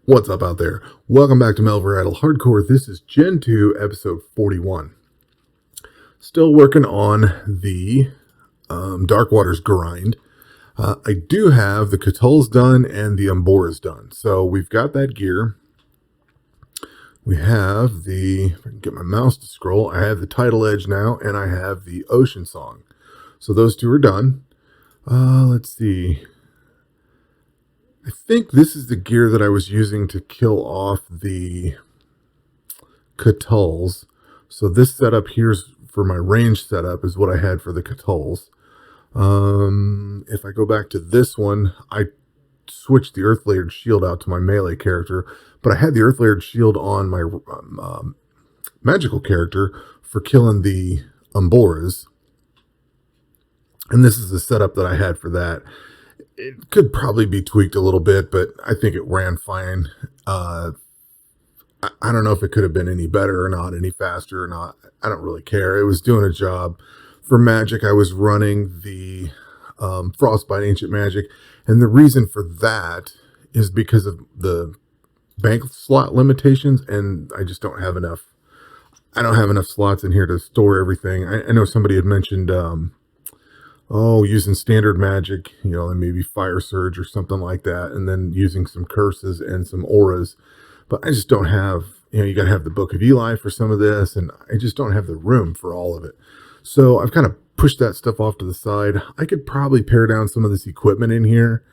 What's up out there? Welcome back to Melvor Idle Hardcore. This is Gen 2, episode 41. Still working on the Dark Waters grind. I do have the Catulls done and the Umboras done. So we've got that gear. We have the, if I can get my mouse to scroll, I have the Tidal Edge now, and I have the Ocean Song. So those two are done. Let's see. I think this is the gear that I was using to kill off the Catulls. So this setup here's for my range setup is what I had for the Catulls. If I go back to this one, I switched the Earth Layered Shield out to my melee character, but I had the Earth Layered Shield on my magical character for killing the Umboras. And this is the setup that I had for that. It could probably be tweaked a little bit, but I think it ran fine. I don't know if it could have been any better or not, any faster or not. I don't really care. It was doing a job. For magic, I was running the Frostbite Ancient Magic, and the reason for that is because of the bank slot limitations, and I just don't have enough. I don't have enough slots in here to store everything. I know somebody had mentioned using standard magic, and maybe Fire Surge or something like that, and then using some curses and some auras. But I just don't have, you got to have the Book of Eli for some of this, and I just don't have the room for all of it. So I've kind of pushed that stuff off to the side. I could probably pare down some of this equipment in here.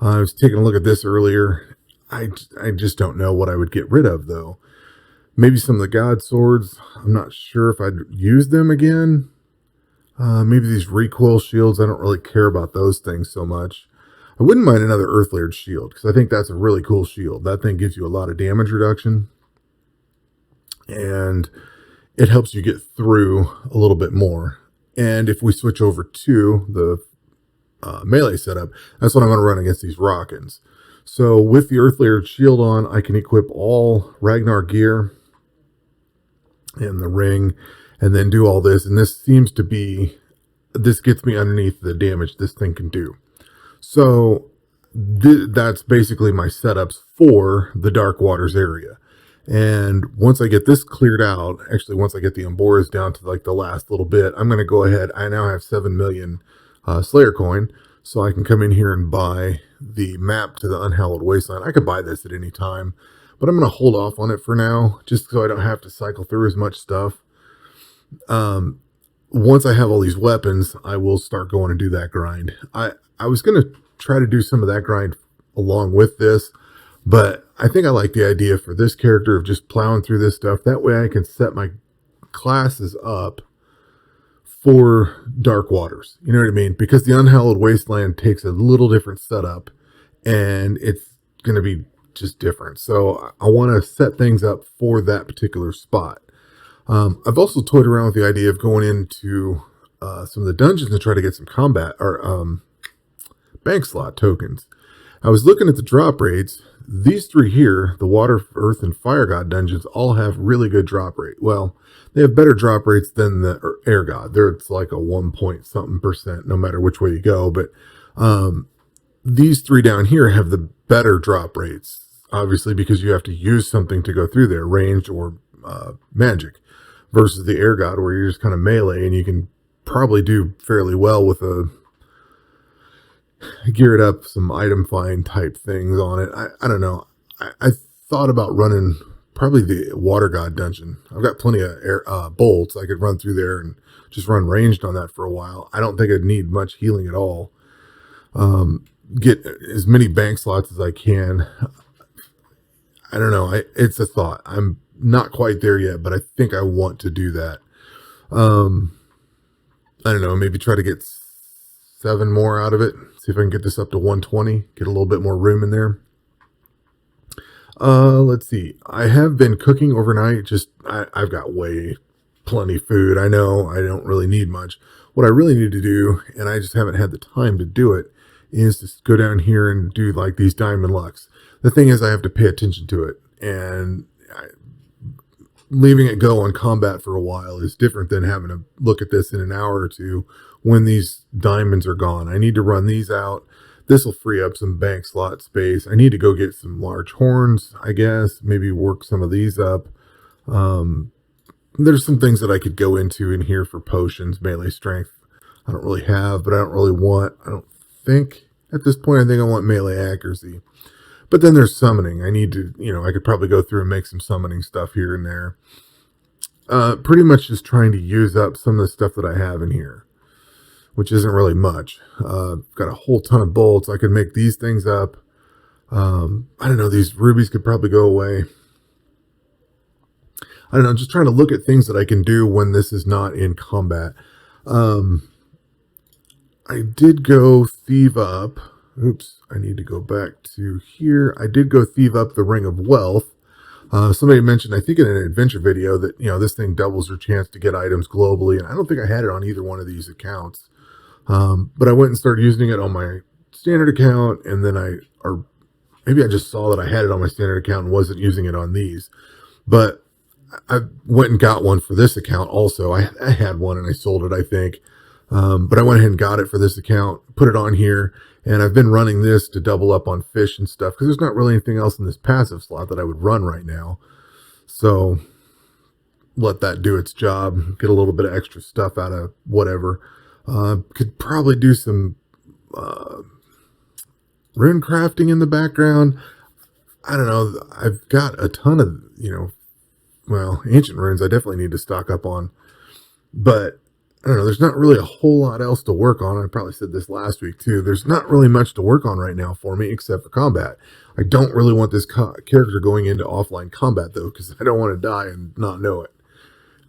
I was taking a look at this earlier. I just don't know what I would get rid of, though. Maybe some of the God Swords. I'm not sure if I'd use them again. Maybe these recoil shields. I don't really care about those things so much. I wouldn't mind another Earth Layered Shield, because I think that's a really cool shield. That thing gives you a lot of damage reduction, and it helps you get through a little bit more. And if we switch over to the melee setup, that's what I'm going to run against these Rockins. So with the Earth Layered Shield on, I can equip all Ragnar gear and the ring, and then do all this. And this seems to be, this gets me underneath the damage this thing can do. So that's basically my setups for the Dark Waters area. And once I get this cleared out, actually once I get the Umboras down to like the last little bit, I'm going to go ahead. I now have 7 million Slayer coin, so I can come in here and buy the map to the Unhallowed Wasteland. I could buy this at any time, but I'm going to hold off on it for now, just so I don't have to cycle through as much stuff. Once I have all these weapons, I will start going and do that grind. I was going to try to do some of that grind along with this, but I think I like the idea for this character of just plowing through this stuff. That way I can set my classes up for Dark Waters. You know what I mean? Because the Unhallowed Wasteland takes a little different setup, and it's going to be just different. So I want to set things up for that particular spot. I've also toyed around with the idea of going into some of the dungeons and try to get some combat or bank slot tokens. I was looking at the drop rates. These three here, the Water, Earth, and Fire God dungeons, all have really good drop rate. Well, they have better drop rates than the Air God. It's like a 1 point something percent, no matter which way you go. But these three down here have the better drop rates, obviously, because you have to use something to go through there, ranged or magic, versus the Air God, where you're just kind of melee, and you can probably do fairly well with a gear it up, some item find type things on it. I don't know. I thought about running probably the Water God dungeon. I've got plenty of air, bolts. I could run through there and just run ranged on that for a while. I don't think I'd need much healing at all. Get as many bank slots as I can. I don't know. It's a thought. I'm not quite there yet, but I think I want to do that. I don't know, maybe try to get 7 more out of it. See if I can get this up to 120, get a little bit more room in there. Let's see. I have been cooking overnight. I've got plenty food. I know I don't really need much. What I really need to do, and I just haven't had the time to do it, is to go down here and do like these Diamond Lux. The thing is, I have to pay attention to it, and leaving it go on combat for a while is different than having to look at this in an hour or two when these diamonds are gone. I need to run these out. This will free up some bank slot space. I need to go get some large horns, I guess. Maybe work some of these up. Um, there's some things that I could go into in here for potions, melee strength. I don't really have, but I don't really want. I don't think at this point. I think I want melee accuracy. But then there's summoning. I need to, I could probably go through and make some summoning stuff here and there. Pretty much just trying to use up some of the stuff that I have in here, which isn't really much. Got a whole ton of bolts. I could make these things up. I don't know. These rubies could probably go away. I don't know. Just trying to look at things that I can do when this is not in combat. I did go thieve up. Oops, I need to go back to here. I did go thieve up the Ring of Wealth. Somebody mentioned, I think in an adventure video, that, this thing doubles your chance to get items globally. And I don't think I had it on either one of these accounts. But I went and started using it on my standard account. And then or maybe I just saw that I had it on my standard account and wasn't using it on these. But I went and got one for this account also. I had one and I sold it, I think. But I went ahead and got it for this account, put it on here, and I've been running this to double up on fish and stuff because there's not really anything else in this passive slot that I would run right now. So let that do its job, get a little bit of extra stuff out of whatever. Could probably do some rune crafting in the background. I don't know. I've got a ton of, ancient runes I definitely need to stock up on. But I don't know, there's not really a whole lot else to work on. I probably said this last week too. There's not really much to work on right now for me except for combat. I don't really want this character going into offline combat though, because I don't want to die and not know it.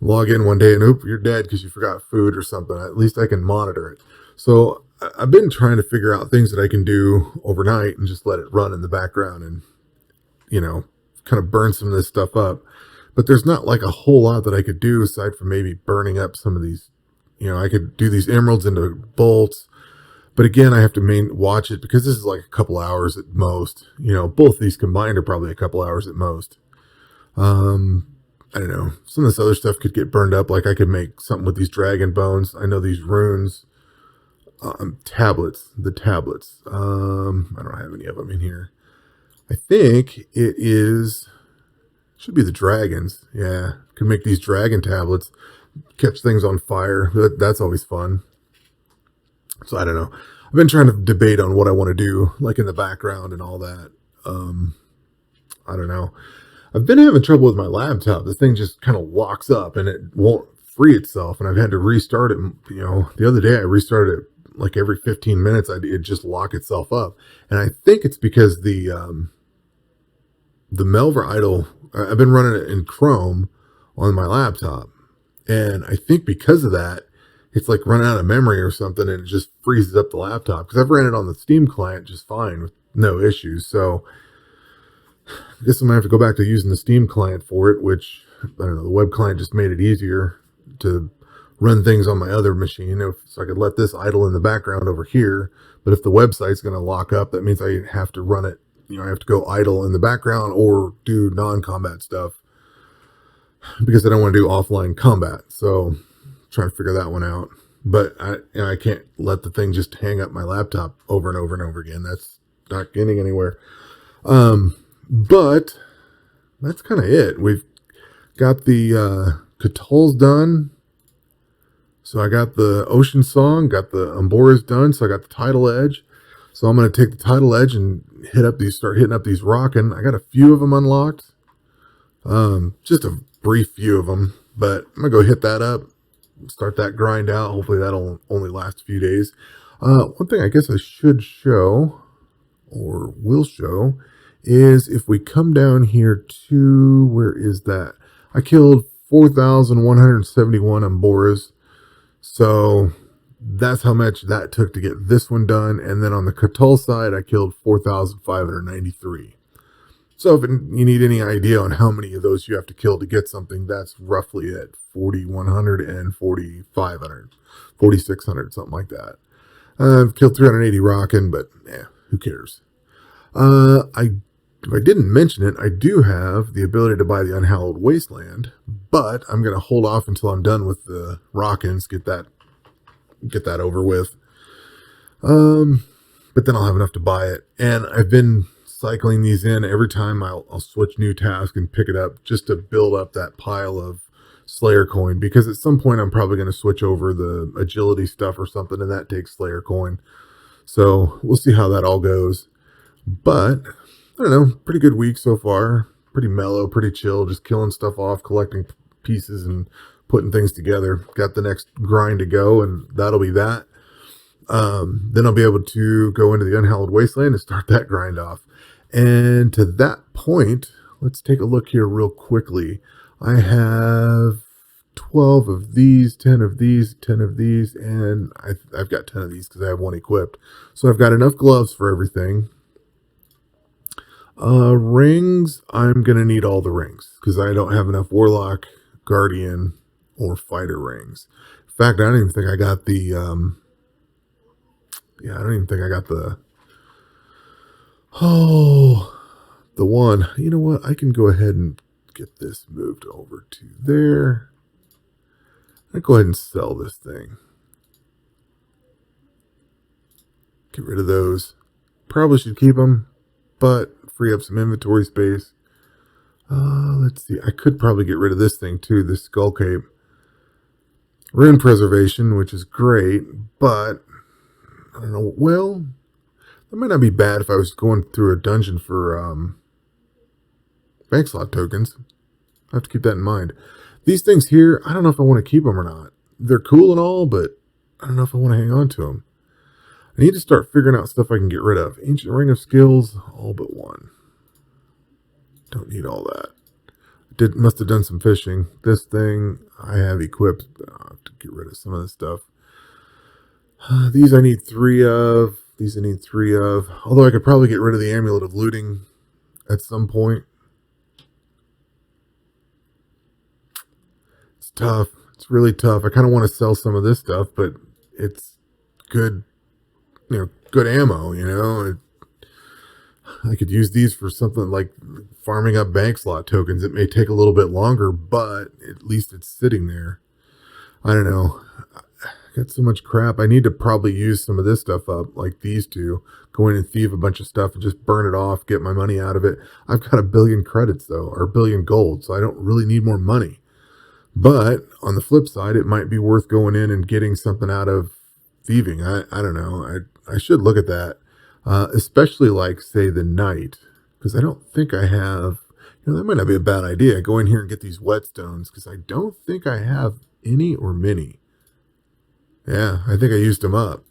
Log in one day and oop, you're dead because you forgot food or something. At least I can monitor it. So I've been trying to figure out things that I can do overnight and just let it run in the background and, kind of burn some of this stuff up. But there's not like a whole lot that I could do aside from maybe burning up some of these. I could do these emeralds into bolts, but again, I have to watch it because this is like a couple hours at most. Both these combined are probably a couple hours at most. I don't know. Some of this other stuff could get burned up. Like I could make something with these dragon bones. I know these runes, tablets, the tablets. I don't have any of them in here. I think should be the dragons. Yeah. Could make these dragon tablets. Catch things on fire. That's always fun. So I don't know. I've been trying to debate on what I want to do, like in the background and all that. I don't know. I've been having trouble with my laptop. The thing just kind of locks up and it won't free itself. And I've had to restart it. The other day I restarted it like every 15 minutes. It just lock itself up. And I think it's because the Melvor idle, I've been running it in Chrome on my laptop. And I think because of that, it's like run out of memory or something and it just freezes up the laptop. Because I've ran it on the Steam client just fine with no issues. So I guess I'm going to have to go back to using the Steam client for it, which, I don't know, the web client just made it easier to run things on my other machine. So I could let this idle in the background over here. But if the website's going to lock up, that means I have to run it. I have to go idle in the background or do non-combat stuff, because I don't want to do offline combat. So trying to figure that one out. But I can't let the thing just hang up my laptop over and over and over again. That's not getting anywhere. But that's kind of it. We've got the Catols done. So I got the Ocean Song, got the Umboras done. So I got the Tidal Edge. So I'm going to take the Tidal Edge and start hitting up these rockin'. I got a few of them unlocked. Just a brief few of them, but I'm gonna go hit that up, start that grind out. Hopefully that'll only last a few days. One thing I guess I should show, or will show, is if we come down here to, where is that? I killed 4,171 Umboras. So that's how much that took to get this one done. And then on the Catul side, I killed 4,593. So if you need any idea on how many of those you have to kill to get something, that's roughly at 4,100 and 4,500, 4,600, something like that. I've killed 380 rockin', but who cares? If I didn't mention it, I do have the ability to buy the Unhallowed Wasteland, but I'm going to hold off until I'm done with the rockin', get that over with. but then I'll have enough to buy it. And I've been cycling these in every time. I'll switch new task and pick it up just to build up that pile of Slayer coin, because at some point I'm probably going to switch over the agility stuff or something, and that takes Slayer coin. So we'll see how that all goes. But I don't know, pretty good week so far. Pretty mellow, pretty chill, just killing stuff off, collecting pieces and putting things together. Got the next grind to go, and that'll be that. Then I'll be able to go into the Unhallowed Wasteland and start that grind off. And to that point, let's take a look here real quickly. I have 12 of these, 10 of these, 10 of these, and I've got 10 of these because I have one equipped. So I've got enough gloves for everything. Rings, I'm going to need all the rings because I don't have enough Warlock, Guardian, or Fighter rings. In fact, I don't even think I got the, the one. You know what? I can go ahead and get this moved over to there. I'll go ahead and sell this thing. Get rid of those. Probably should keep them, but free up some inventory space. Let's see. I could probably get rid of this thing too, this skull cape. Rune preservation, which is great, but I don't know. Well, that might not be bad if I was going through a dungeon for bank slot tokens. I have to keep that in mind. These things here, I don't know if I want to keep them or not. They're cool and all, but I don't know if I want to hang on to them. I need to start figuring out stuff I can get rid of. Ancient Ring of Skills, all but one. Don't need all that. Must have done some fishing. This thing I have equipped, but I'll have to get rid of some of this stuff. These I need 3 of. These I need 3 of. Although I could probably get rid of the Amulet of Looting at some point. It's tough. It's really tough. I kind of want to sell some of this stuff, but it's good, good ammo, I could use these for something like farming up bank slot tokens. It may take a little bit longer, but at least it's sitting there. I don't know. I got so much crap. I need to probably use some of this stuff up, like these two. Go in and thieve a bunch of stuff and just burn it off, get my money out of it. I've got 1 billion credits, though, or 1 billion gold, so I don't really need more money. But on the flip side, it might be worth going in and getting something out of thieving. I don't know. I should look at that. Especially like, say, the night, because I don't think I have, that might not be a bad idea. Go in here and get these whetstones, because I don't think I have any or many. Yeah, I think I used them up.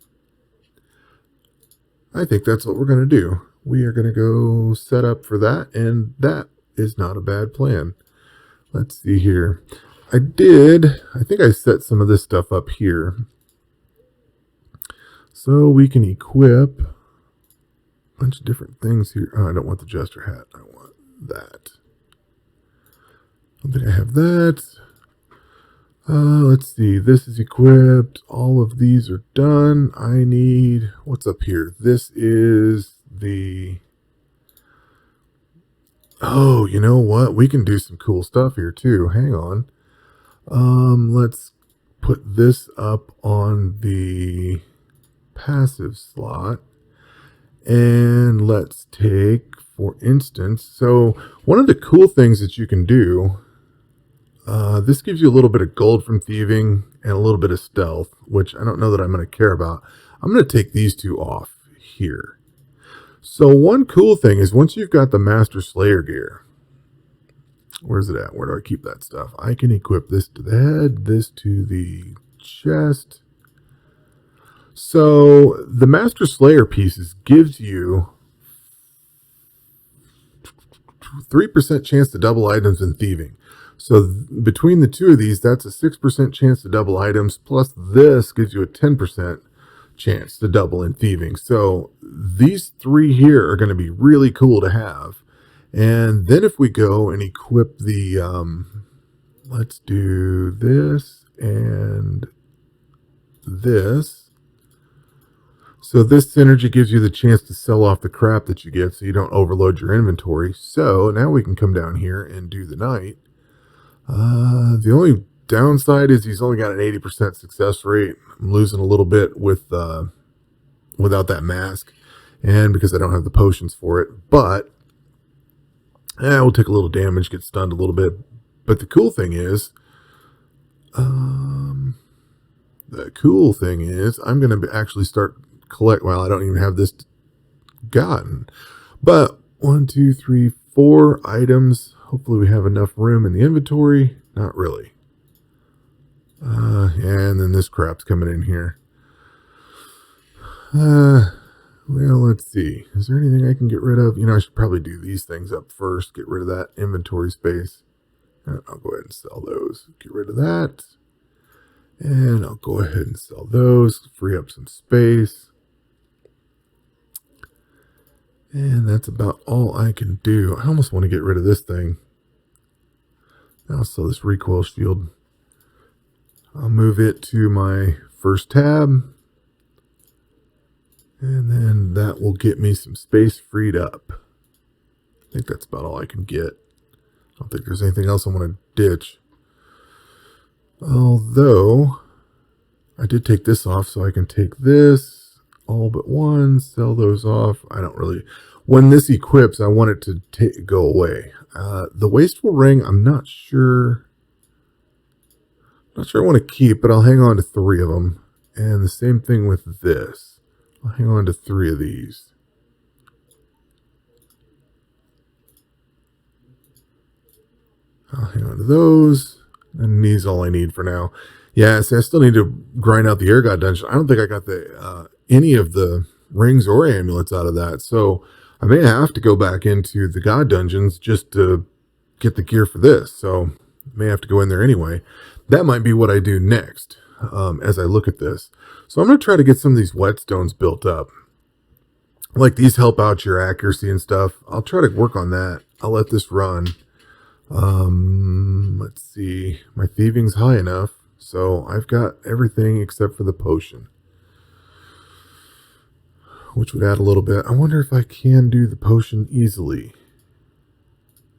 I think that's what we're going to do. We are going to go set up for that, and that is not a bad plan. Let's see here. I think I set some of this stuff up here. So we can equip bunch of different things here. Oh, I don't want the jester hat. I want that. I don't think I have that. Let's see. This is equipped. All of these are done. I need, what's up here? This is the, oh, you know what? We can do some cool stuff here too. Hang on. Let's put this up on the passive slot. And let's take, for instance, so one of the cool things that you can do, this gives you a little bit of gold from thieving and a little bit of stealth, which I don't know that I'm going to care about. I'm going to take these 2 off here. So one cool thing is once you've got the Master Slayer gear, where's it at? Where do I keep that stuff? I can equip this to the head, this to the chest. So the Master Slayer pieces gives you 3% chance to double items in thieving. So between the 2 of these, that's a 6% chance to double items, plus this gives you a 10% chance to double in thieving. So these 3 here are going to be really cool to have. And then if we go and equip the, let's do this and this. So this synergy gives you the chance to sell off the crap that you get so you don't overload your inventory. So now we can come down here and do the night. The only downside is he's only got an 80% success rate. I'm losing a little bit with without that mask. and because I don't have the potions for it. But we'll take a little damage, get stunned a little bit. But the cool thing is, I'm going to actually start collect. Well, I don't even have this gotten, but 1, 2, 3, 4 items. Hopefully we have enough room in the inventory. Not really. And then this crap's coming in here. Well, let's see. Is there anything I can get rid of? I should probably do these things up first. Get rid of that inventory space. I'll go ahead and sell those. Get rid of that. And I'll go ahead and sell those. Free up some space. And that's about all I can do. I almost want to get rid of this thing. I'll sell this recoil shield. I'll move it to my first tab. And then that will get me some space freed up. I think that's about all I can get. I don't think there's anything else I want to ditch. Although, I did take this off, so I can take this, all but one, sell those off. I don't really... When this equips, I want it to go away. The wasteful ring, I'm not sure... Not sure I want to keep, but I'll hang on to 3 of them. And the same thing with this. I'll hang on to 3 of these. I'll hang on to those. And these all I need for now. Yeah, see, I still need to grind out the air god dungeon. I don't think I got the any of the rings or amulets out of that. So I may have to go back into the god dungeons just to get the gear for this. So I may have to go in there anyway. That might be what I do next as I look at this. So I'm going to try to get some of these whetstones built up. Like these help out your accuracy and stuff. I'll try to work on that. I'll let this run. Let's see. My thieving's high enough. So I've got everything except for the potion. Which would add a little bit. I wonder if I can do the potion easily.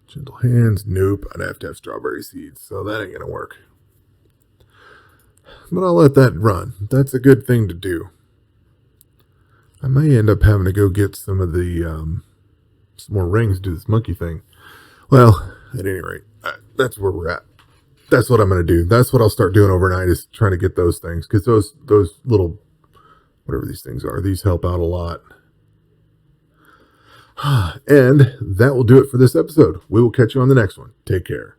Gentle hands. Nope. I'd have to have strawberry seeds. So that ain't going to work. But I'll let that run. That's a good thing to do. I may end up having to go get some of the some more rings to do this monkey thing. Well, at any rate, that's where we're at. That's what I'm going to do. That's what I'll start doing overnight, is trying to get those things. Because those little, whatever these things are, these help out a lot. And that will do it for this episode. We will catch you on the next one. Take care.